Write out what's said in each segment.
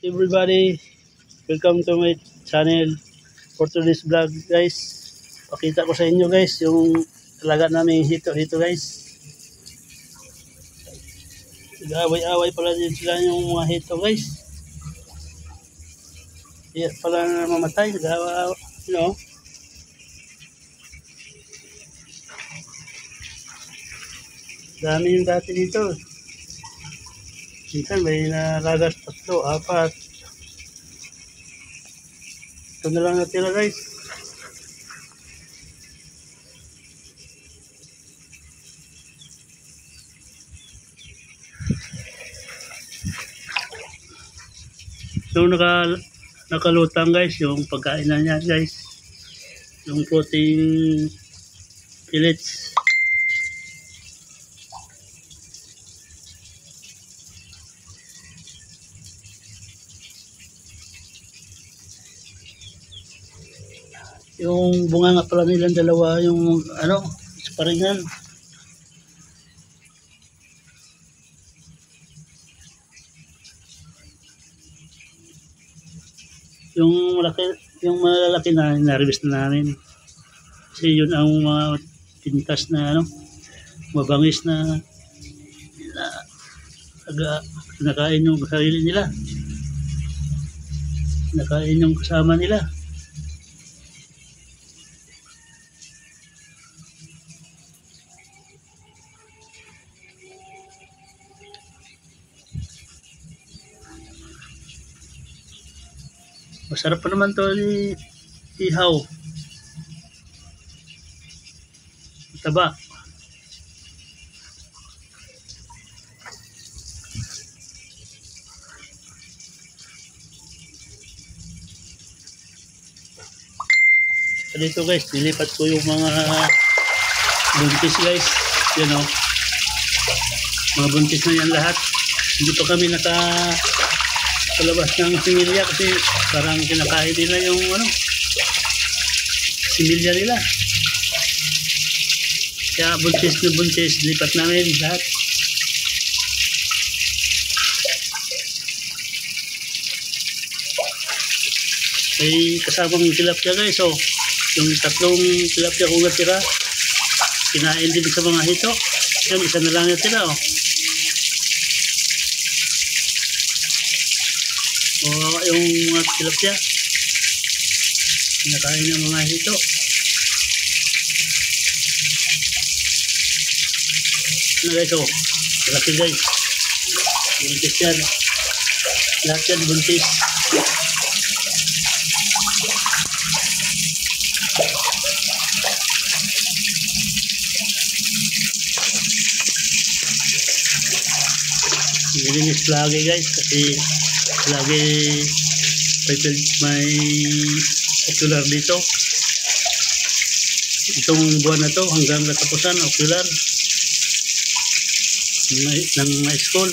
Everybody, welcome to my channel for today's vlog guys. Pakita ko sa inyo guys yung talaga namin hito guys. Nag-away-away pala din sila yung mga hito guys. Kaya pala mamatay, nag-away, you know. Dami yung dati dito. Minsan may nalagas 3, 4. Ito na lang natira guys. So nakalutang guys yung pagkain na niya guys. Yung protein pellets. Yung bunga nga pala nilang dalawa yung sparingan. Yung malalaki na na-harvest na namin. Kasi yun ang mga pintas na mabangis na nakain yung sarili nila. Nakain yung kasama nila. Masarap pa naman to ihaw. Taba. So dito guys, nilipat ko yung mga buntis guys. Yan o. Mga buntis na yan lahat. Hindi pa kami nakalabas ng similya kasi parang kinakain nila yung similya nila. Kaya buntis na buntis, lipat namin lahat. Ay kasamang tilapia guys. So yung 3 tilapia kung natira, kinain din sa mga hito. Yan, isa na lang natira oh. O yung mga tilapia kinakain ng mga hito. Guys oh, malaki guys, buntis yan, lahat yan buntis. Nilinis lagi guys kasi lagi may ocular dito. Itong buwan na to hanggang katapusan ocular ng mga school.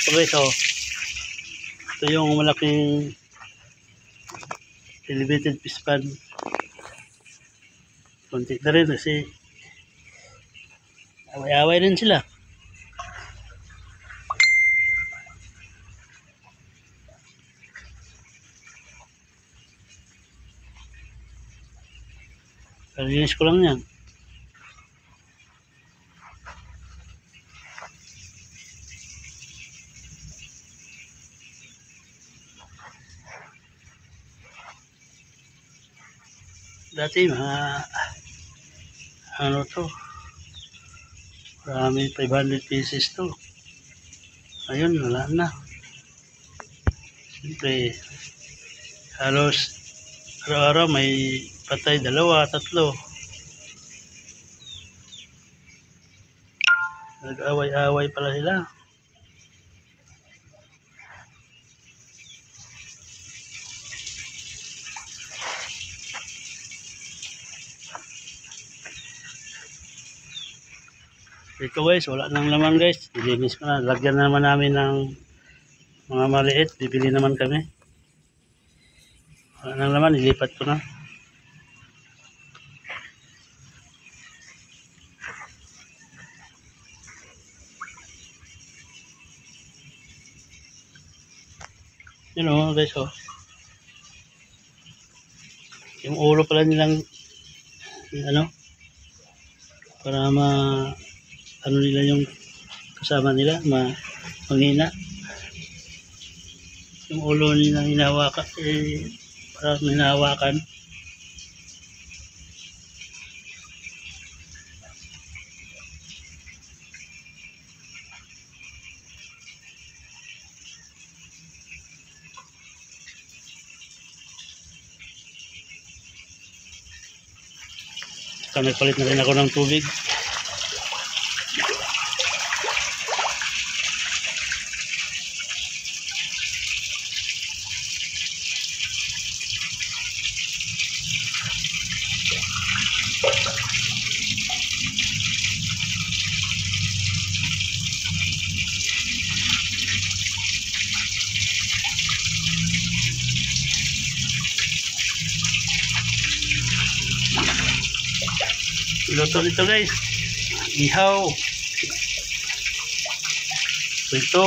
Okay, so ito yung malaking elevated fish pond. Konti na rin kasi away-away rin sila. Kalinis ko lang yan. Dati mga to, marami 500 pieces to. Ayun, wala na. Siyempre halos araw-araw may patay 2, 3. Nag-away-away pala sila. Ito guys, wala nang laman guys. Dilinis ko na. Lagyan naman namin ng mga maliit. Bibili naman kami. Wala nang laman, ilipat ko na. Yun o guys o. Yung ulo pala nilang ano para ano nila yung kasama nila manghina. Yung ulo nila hinahawakan parang hinahawakan. Saka nagpalit na rin ako ng tubig. Luto nito guys, ihaw, ito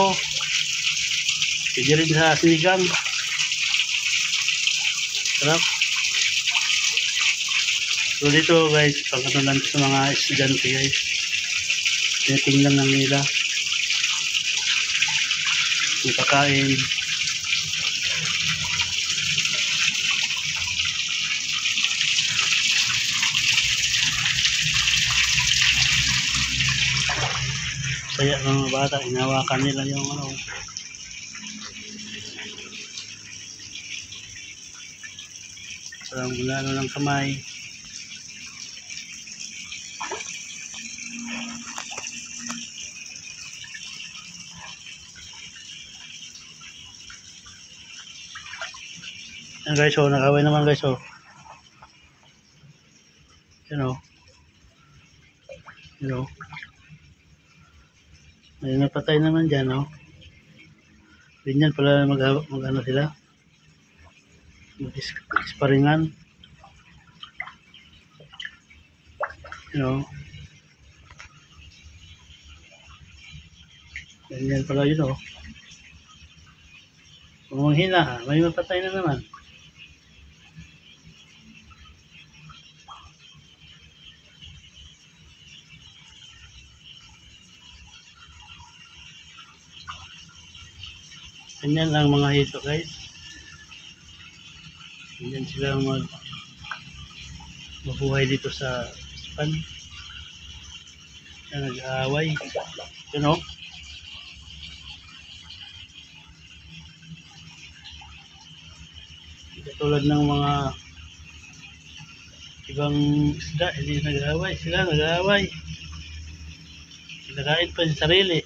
pwede rin sa sinigang, sarap. So dito guys, pagkano lang sa mga estudyante guys, tinitingnan lang nila yung pagkain. Saya ng mga bata, inawakan nila yung ano. Sarang gulano ng kamay. Yan guys, oh, nakaway naman guys, oh. Yan, oh. Yan, oh. May napatay naman dyan, no? Ganyan pala mag-ano sila. Mag-isparingan. You know. Ganyan pala yun, no? Kung manghina, may mapatay na naman. Ganyan lang mga hito guys. Ganyan sila mabuhay dito sa Japan. Yan, nag-aaway. You know? Katulad ng mga ibang isda, hindi nag-aaway. Sila nag-aaway. Nakain pa yung sarili.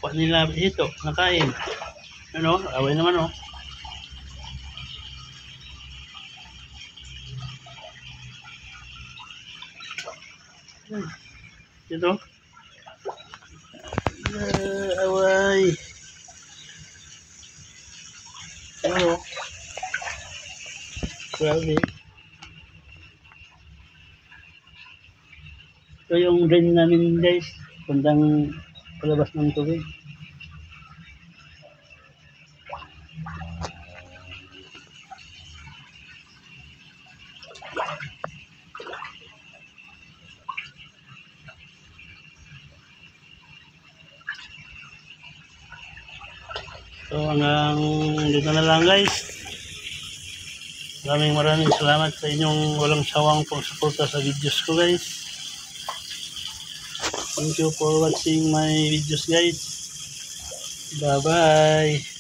Kapwa nila ito, nakain. Ano? Away naman, oh. Ito. Away. Ano? Grabe. Ito yung drain namin guys. Kundang palabas ng tubig. So hanggang dito na lang guys. Maraming salamat sa inyong walang sawang pagsuporta sa videos ko guys. Thank you for watching my videos guys. Bye bye.